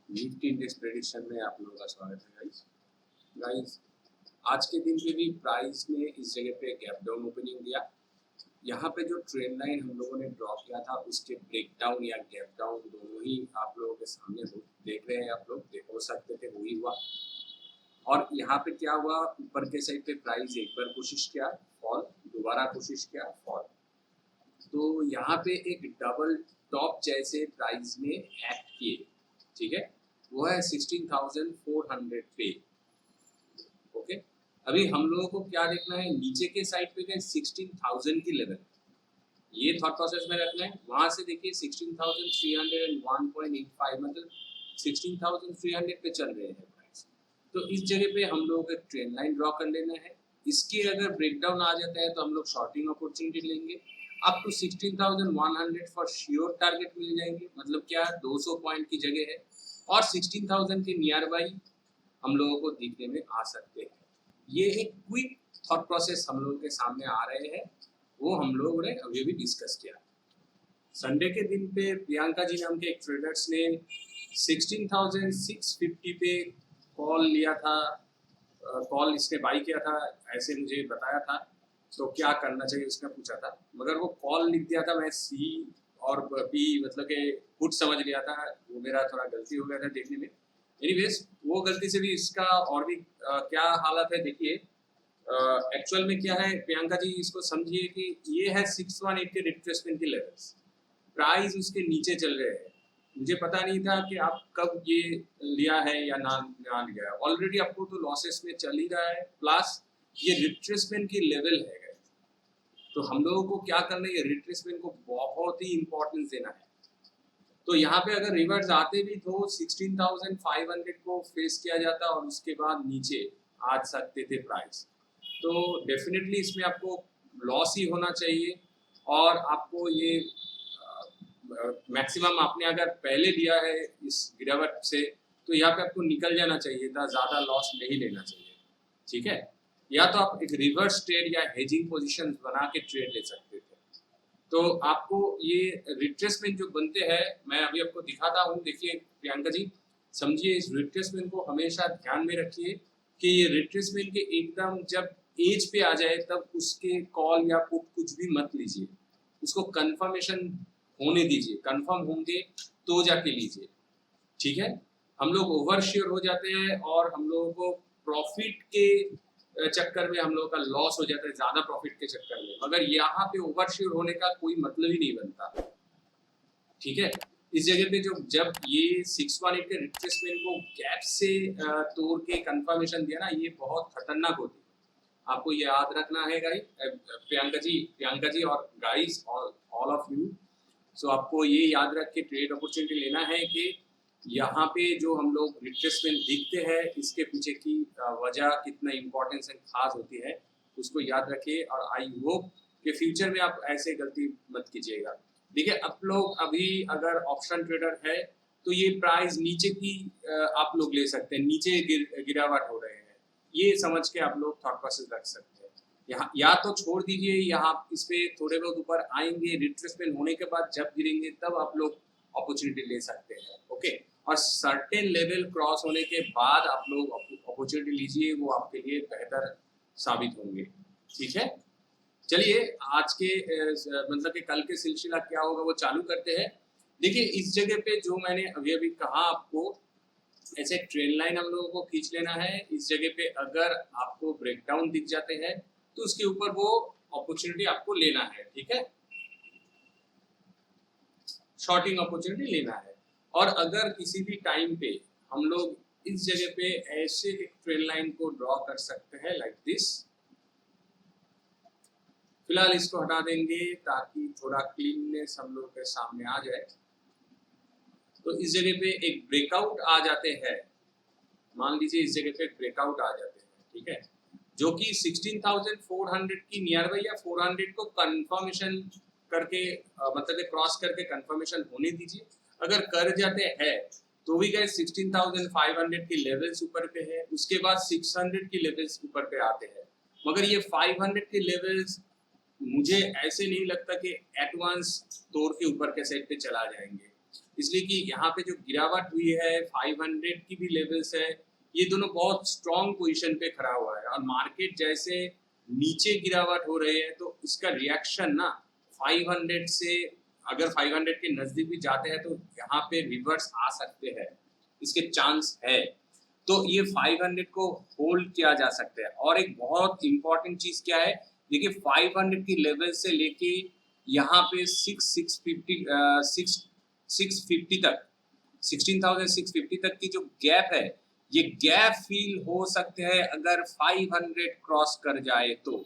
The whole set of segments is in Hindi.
निफ्टी इंडेक्स प्रेडिक्शन में आप लोगों का स्वागत है गाइस। आज के दिन पे भी प्राइस ने इस जगह पे गैप डाउन ओपनिंग दिया। यहाँ पे जो ट्रेंड लाइन हम लोगों ने ड्रॉ किया था उसके ब्रेक डाउन या गैप डाउन दोनों ही आप लोगों के सामने देख रहे हैं। आप लोग देख हो सकते थे वही हुआ। और यहाँ पे क्या हुआ, ऊपर के साइड पे प्राइस एक बार कोशिश किया फॉल, दोबारा कोशिश किया फॉल। तो यहाँ पे एक डबल टॉप जैसे प्राइस में एक्ट किए, ठीक है। वो है 16,400 पे। ओके, अभी हम लोगों को क्या देखना है, नीचे के साइड पे गए 16,000 की लेवल, ये थॉट प्रोसेस में रखना है। वहां से देखिए 16,301.85 मतलब 16,300 पे चल रहे हैं प्राइस। तो इस जगह पे हम लोगों को एक ट्रेंड लाइन ड्रॉ कर लेना है। इसके अगर ब्रेकडाउन आ जाता है तो हम लोग शॉर्टिंग अपॉर्चुनिटी लेंगे। Up to 16,100 for sure target मिल जाएंगे, मतलब क्या 200 पॉइंट की जगह है और 16,000 के नियर बाई हम लोगों को दिखने में आ सकते हैं। ये एक क्विक थॉट प्रोसेस हम लोगों के सामने आ रहे हैं, वो हम लोगों ने अभी भी डिस्कस किया। संडे के दिन पे प्रियंका जी नाम के एक ट्रेडर्स ने 16,650 पे कॉल लिया था, कॉल इसने बाई किया था, ऐसे मुझे बताया था। तो क्या करना चाहिए उसने पूछा था, मगर वो कॉल लिख दिया था, मैं सी और बी मतलब के पुट समझ लिया था। वो मेरा थोड़ा गलती हो गया था देखने में। एनीवेज वो गलती से भी इसका और भी क्या हालत है देखिए। एक्चुअल में क्या है प्रियंका जी, इसको समझिए कि ये है 618 के रिट्रेसमेंट की लेवल्स, प्राइस उसके नीचे चल रहे हैं। मुझे पता नहीं था कि आप कब ये लिया है या ना लिया है। ऑलरेडी आपको तो लॉसेस में चल ही रहा है, प्लस ये रिट्रेसमेंट की लेवल है। तो हम लोगों को क्या करना है, रिट्रेसमेंट को बहुत ही इंपॉर्टेंस देना है। तो यहाँ पे अगर रिवर्स आते भी तो 16,500 को फेस किया जाता और उसके बाद नीचे आ सकते थे प्राइस। तो डेफिनेटली इसमें आपको लॉस ही होना चाहिए और आपको ये मैक्सिमम आपने अगर पहले लिया है इस गिरावट से तो यहाँ पे आपको निकल जाना चाहिए था, ज़्यादा लॉस नहीं लेना चाहिए, ठीक है। या तो आप एक रिवर्स ट्रेड या हेजिंग पोजीशन बना के ट्रेड ले सकते थे। तो आपको ये रिट्रेसमेंट जो बनते हैं मैं अभी आपको दिखाता हूँ। देखिए प्रियंका जी, समझिए इस रिट्रेसमेंट को हमेशा ध्यान में रखिए कि ये रिट्रेसमेंट के एकदम जब एज पे आ जाए तब उसके कॉल या पुट कुछ भी मत लीजिए, उसको कंफर्मेशन होने दीजिए, कंफर्म होंगे तो जाके लीजिए, ठीक है। हम लोग ओवर शेयर हो जाते हैं और हम लोगों को प्रॉफिट के चक्कर में हम लोगों का लॉस हो जाता है, ज्यादा प्रॉफिट के चक्कर में। मगर यहाँ पे ओवर शेयर होने का कोई मतलब ही नहीं बनता, ठीक है। इस जगह पे जो जब ये 618 के रिट्रेसमेंट को गैप से तोड़ के कंफर्मेशन दिया ना, ये बहुत खतरनाक होती है। आपको ये याद रखना है गाइस, प्रियंका जी और गाइस ऑल ऑफ यू। सो आपको ये याद रख के ट्रेड अपॉर्चुनिटी लेना है कि यहाँ पे जो हम लोग रिट्रेसमेंट दिखते हैं इसके पीछे की वजह कितना इम्पोर्टेंस एंड खास होती है, उसको याद रखिए। और आई होप कि फ्यूचर में आप ऐसे गलती मत कीजिएगा। देखिए आप लोग अभी अगर ऑप्शन ट्रेडर है तो ये प्राइस नीचे की आप लोग ले सकते हैं, नीचे गिरावट हो रहे हैं, ये समझ के आप लोग थॉट प्रोसेस रख सकते हैं। यहाँ या तो छोड़ दीजिए, यहाँ इस पे थोड़े बहुत ऊपर आएंगे, रिट्रेसमेंट होने के बाद जब गिरेंगे तब आप लोग अपॉर्चुनिटी ले सकते हैं, ओके। और सर्टेन लेवल क्रॉस होने के बाद आप लोग अपॉर्चुनिटी लीजिए, वो आपके लिए बेहतर साबित होंगे, ठीक है। चलिए आज के मतलब कि कल के सिलसिला क्या होगा वो चालू करते हैं। देखिए इस जगह पे जो मैंने अभी अभी कहा आपको, ऐसे ट्रेंड लाइन हम लोगों को खींच लेना है। इस जगह पे अगर आपको ब्रेकडाउन दिख जाते हैं तो उसके ऊपर वो अपॉर्चुनिटी आपको लेना है, ठीक है, शॉर्टिंग अपॉर्चुनिटी लेना है। और अगर किसी भी टाइम पे हम लोग इस जगह पे ऐसे एक ट्रेंड लाइन को ड्रॉ कर सकते हैं लाइक दिस। फिलहाल इसको हटा देंगे ताकि थोड़ा क्लीननेस हम लोग के सामने आ जाए। तो इस जगह पे एक ब्रेकआउट आ जाते हैं, मान लीजिए इस जगह पे ब्रेकआउट आ जाते हैं, ठीक है, जो कि 16,400 की नियर बाई या 400 को कंफर्मेशन करके मतलब क्रॉस करके कंफर्मेशन होने दीजिए। अगर कर जाते हैं तो भी गए 16,500 की लेवल्स ऊपर पे है, उसके बाद 600 की लेवल्स ऊपर पे आते हैं। मगर ये 500 के लेवल्स मुझे ऐसे नहीं लगता कि एडवांस तोड़ के ऊपर के साइड पे चला जाएंगे। इसलिए कि यहाँ पे जो गिरावट हुई है 500 की भी लेवल्स है, ये दोनों बहुत स्ट्रॉन्ग पोजीशन पे खड़ा हुआ है और मार्केट जैसे नीचे गिरावट हो रही है तो इसका रिएक्शन ना 500 से अगर 500 के नजदीक भी जाते हैं तो यहाँ पे रिवर्स आ सकते हैं, इसके चांस है। तो ये 500 को होल्ड किया जा सकता है। और एक बहुत इंपॉर्टेंट चीज क्या है, देखिए 500 की लेवल से लेके यहाँ पे 650 तक 16,650 तक की जो गैप है, ये गैप फील हो सकते हैं अगर 500 क्रॉस कर जाए तो।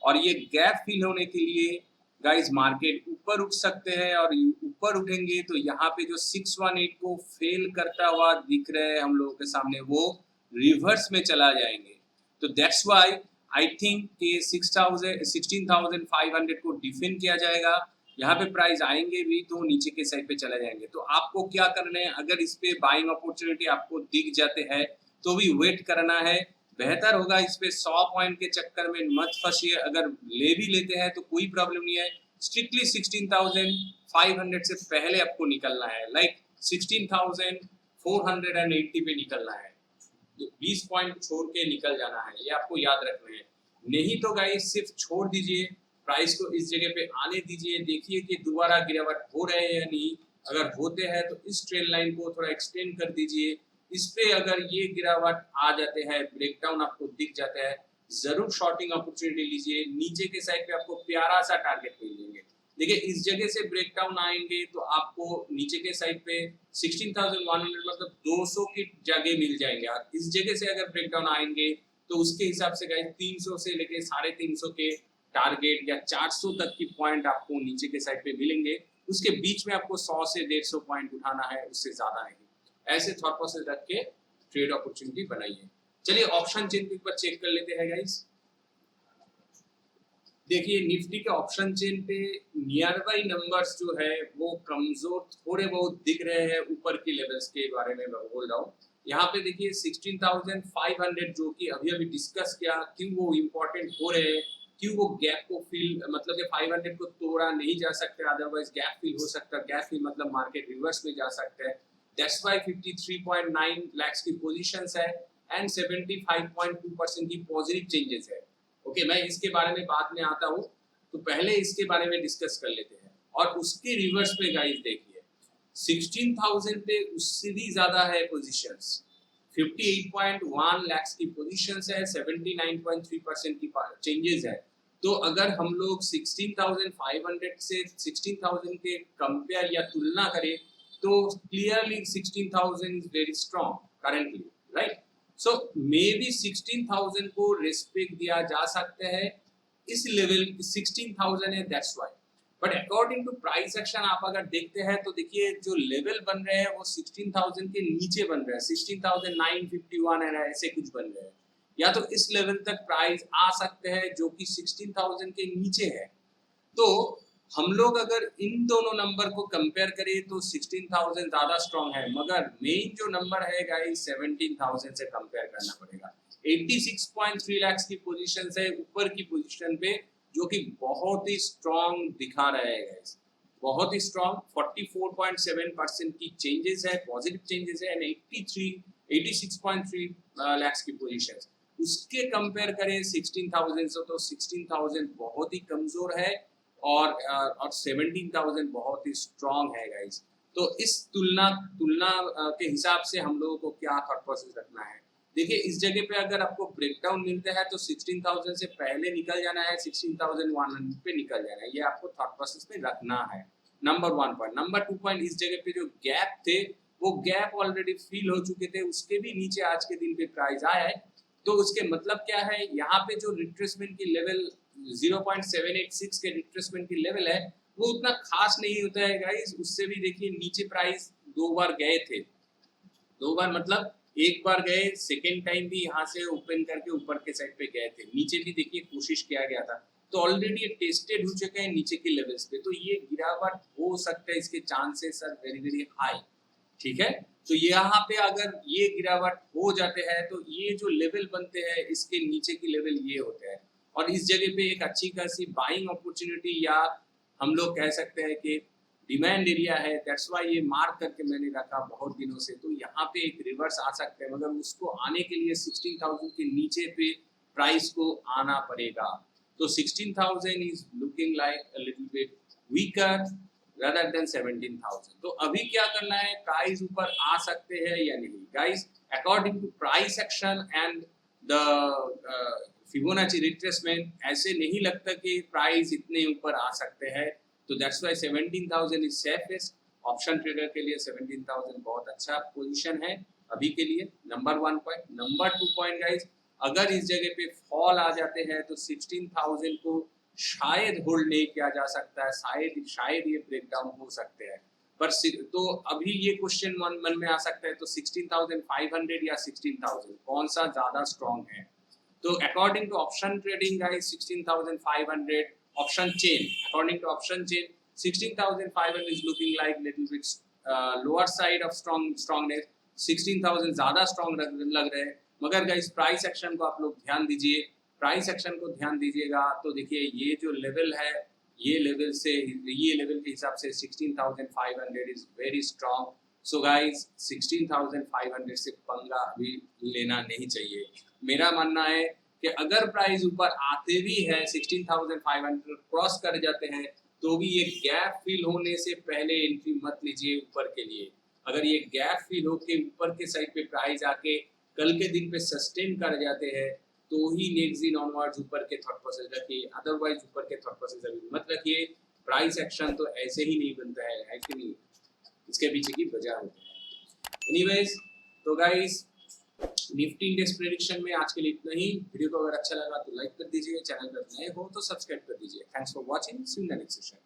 और ये गैप फील होने के लिए गाइस मार्केट ऊपर उठ सकते हैं और ऊपर उठेंगे तो यहाँ पे जो 618 को फेल करता हुआ दिख रहे हैं हम लोगों के सामने, वो रिवर्स में चला जाएंगे। तो दैट्स व्हाई आई थिंक कि 16,500 को डिफेंड किया जाएगा। यहाँ पे प्राइस आएंगे भी तो नीचे के साइड पे चले जाएंगे। तो आपको क्या करना है, अगर इस पे बाइंग अपॉर्चुनिटी आपको दिख जाते हैं तो भी वेट करना है, बेहतर होगा इस पे 100 पॉइंट के चक्कर में मत फंसिए। अगर ले भी लेते हैं तो कोई प्रॉब्लम नहीं है, स्ट्रिक्टली 16,500 से पहले आपको निकलना है, लाइक 16,480 पे निकलना है, 20 पॉइंट छोड़ के निकल जाना है, ये आपको याद रखना है। नहीं तो गाइस सिर्फ छोड़ दीजिए, प्राइस को इस जगह पे आने दीजिए, देखिए कि दोबारा गिरावट हो रहे हैं या नहीं। अगर होते हैं तो इस ट्रेल लाइन को थोड़ा एक्सटेंड कर दीजिए। इस पे अगर ये गिरावट आ जाते हैं, ब्रेकडाउन आपको दिख जाता है, जरूर शॉर्टिंग अपॉर्चुनिटी लीजिए। नीचे के साइड पे आपको प्यारा सा टारगेट मिल जाएंगे। देखिए इस जगह से ब्रेकडाउन आएंगे तो आपको नीचे के साइड पे 16,100 मतलब 200 की जगह मिल जाएंगे। और इस जगह से अगर ब्रेकडाउन आएंगे तो उसके हिसाब से गाइस 300 से लेके 350 के टारगेट या 400 तक की पॉइंट आपको नीचे के साइड पे मिलेंगे। उसके बीच में आपको 100 से 150 पॉइंट उठाना है, उससे ज्यादा नहीं। ऐसे थॉट प्रोसेस रख के ट्रेड अपॉर्चुनिटी बनाइए। चलिए ऑप्शन चेन एक बार चेक कर लेते हैं गाइस। देखिए निफ्टी के ऑप्शन चेन पे नियर बाई नंबर्स जो है वो कमजोर थोड़े बहुत दिख रहे हैं। ऊपर की लेवल्स के बारे में मैं बोल रहा हूँ। यहाँ पे देखिए 16,500 जो कि अभी अभी डिस्कस किया, क्यों वो इम्पोर्टेंट हो रहे हैं, क्यों वो गैप को फील मतलब कि 500 को तोड़ा नहीं जा सकता, अदरवाइज गैप फील हो सकता है। गैप फील मतलब मार्केट रिवर्स में जा सकता है। दैट्स व्हाई 53.9 लाख की पोजीशंस है एंड 75.2% की पॉजिटिव चेंजेस है। ओके मैं इसके बारे में बाद में आता हूँ, तो पहले इसके बारे में डिस्कस कर लेते हैं। और उसके रिवर्स पे गाइस देखिए 16,000 पे उससे भी ज्यादा है पोजीशंस, 58.1 लाख की पोजीशंस है, 79.3% की चेंजेस है। तो अगर हम लोग 16,500 से 16,000 के कंपेयर या तुलना करें तो clearly 16,000 is very strong currently, right. So may be 16,000 को रिस्पेक्ट दिया जा सकता है, इस लेवल 16,000 है, that's why. But according to price action आप अगर देखते हैं तो देखिए जो लेवल बन रहे हैं वो 16,000 के नीचे बन रहे हैं, 16,951 है, ऐसे कुछ बन रहे हैं। या तो इस लेवल तक प्राइस आ सकते हैं जो कि 16,000 के नीचे है। तो हम लोग अगर इन दोनों नंबर को कंपेयर करें तो 16,000 ज्यादा स्ट्रॉन्ग है, मगर मेन जो नंबर है गाइस 17,000 से कंपेयर करना पड़ेगा। 86.3 लाख की पोजीशन है ऊपर की पोजीशन पे, जो कि बहुत ही स्ट्रॉन्ग दिखा रहे हैं गाइस, बहुत ही स्ट्रॉन्ग। 44.7% की चेंजेस है, पॉजिटिव चेंजेस है एंड 86.3 लाख की पोजीशन, उसके कंपेयर करें 16,000 से तो 16,000 बहुत ही कमजोर है और 17,000 बहुत ही स्ट्रॉन्ग है गाइस। तो इस तुलना के हिसाब से हम लोगों को क्या थॉट प्रोसेस रखना है। देखिए इस जगह पे अगर आपको ब्रेकडाउन मिलता है तो 16,000 से पहले निकल जाना है, 16,100 पे निकल जाना है, ये आपको थॉट प्रोसेस में रखना है। Number 1 point. नंबर 2 पॉइंट, इस जगह पे जो गैप थे वो गैप ऑलरेडी फील हो चुके थे, उसके भी नीचे आज के दिन पे प्राइस आया है। तो उसके मतलब क्या है, यहाँ पे जो रिट्रेसमेंट की लेवल 0.786 के रिट्रेसमेंट की लेवल है वो उतना खास नहीं होता है गाइस। उससे भी देखिए नीचे प्राइस 2 बार गए थे, 2 बार मतलब एक बार गए, सेकेंड टाइम भी यहाँ से ओपन करके ऊपर के साइड पे गए थे, नीचे भी देखिए कोशिश किया गया था। तो ऑलरेडी ये टेस्टेड हो चुके हैं नीचे के लेवल्स पे, तो ये गिरावट हो सकता है, इसके chances are very very high. ठीक है, तो यहाँ पे अगर ये गिरावट हो जाते हैं तो ये जो लेवल बनते हैं इसके नीचे की लेवल ये होते हैं, और इस जगह पे एक अच्छी खासी बाइंग अपॉर्चुनिटी या हम लोग कह सकते हैं कि डिमांड एरिया है, दैट्स वाई ये मार्क करके मैंने रखा बहुत दिनों से। तो यहाँ पे एक रिवर्स आ सकते हैं, मगर उसको आने के लिए 16,000 के नीचे पे प्राइस को आना पड़ेगा। तो 16,000 is looking like a little bit weaker rather than 17,000। तो अभी क्या करना है, प्राइस ऊपर आ सकते हैं या नहीं guys, according to price action and the Fibonacci retracement, ऐसे नहीं लगता कि प्राइस इतने ऊपर आ सकते हैं। तो that's why 17,000 is safest option trader के लिए। 17,000 बहुत अच्छा पोजीशन है अभी के लिए, number 1 point. Number 2 point guys, अगर इस जगह पे फॉल आ जाते हैं तो 16,000 को शायद होल्ड नहीं किया जा सकता है, शायद ये ब्रेकडाउन हो सकते हैं। पर तो अभी ये क्वेश्चन मन में आ सकता है, तो 16,500 या 16,000 कौन सा ज्यादा स्ट्रॉन्ग है? तो according to option trading guys 16,500 option chain, according to option chain 16,500 is looking like little bit lower side of strongness. 16,000 ज्यादा स्ट्रॉन्ग लग रहे हैं। मगर गाइस प्राइस एक्शन को आप लोग ध्यान दीजिए, प्राइस एक्शन को ध्यान दीजिएगा। तो देखिए ये जो लेवल है, ये लेवल के हिसाब से 16,500 is very strong. So guys 16,500 से पंगा अभी लेना नहीं चाहिए। मेरा मानना है कि अगर प्राइस ऊपर आते भी है 16,500 क्रॉस कर जाते हैं, तो भी ये गैप फिल होने से पहले एंट्री मत लीजिए ऊपर के लिए। अगर ये गैप फिल होके ऊपर के साइड पे प्राइस आके कल के दिन पे सस्टेन कर जाते हैं, तो ही नेक्स्ट दिन ऑनवर्ड्स ऊपर के थॉट प्रोसेस रखिए, अदरवाइज ऊपर के थॉट प्रोसेस अभी मत रखिए। प्राइस एक्शन तो ऐसे ही नहीं बनता है कि नहीं, इसके पीछे की वजह होती है। एनीवेज, तो गाइस निफ्टी इंडेक्स प्रेडिक्शन में आज के लिए इतना ही। वीडियो को अगर अच्छा लगा तो लाइक कर दीजिए, चैनल पर नए हो तो सब्सक्राइब कर दीजिए। Thanks for watching, see you in the next session.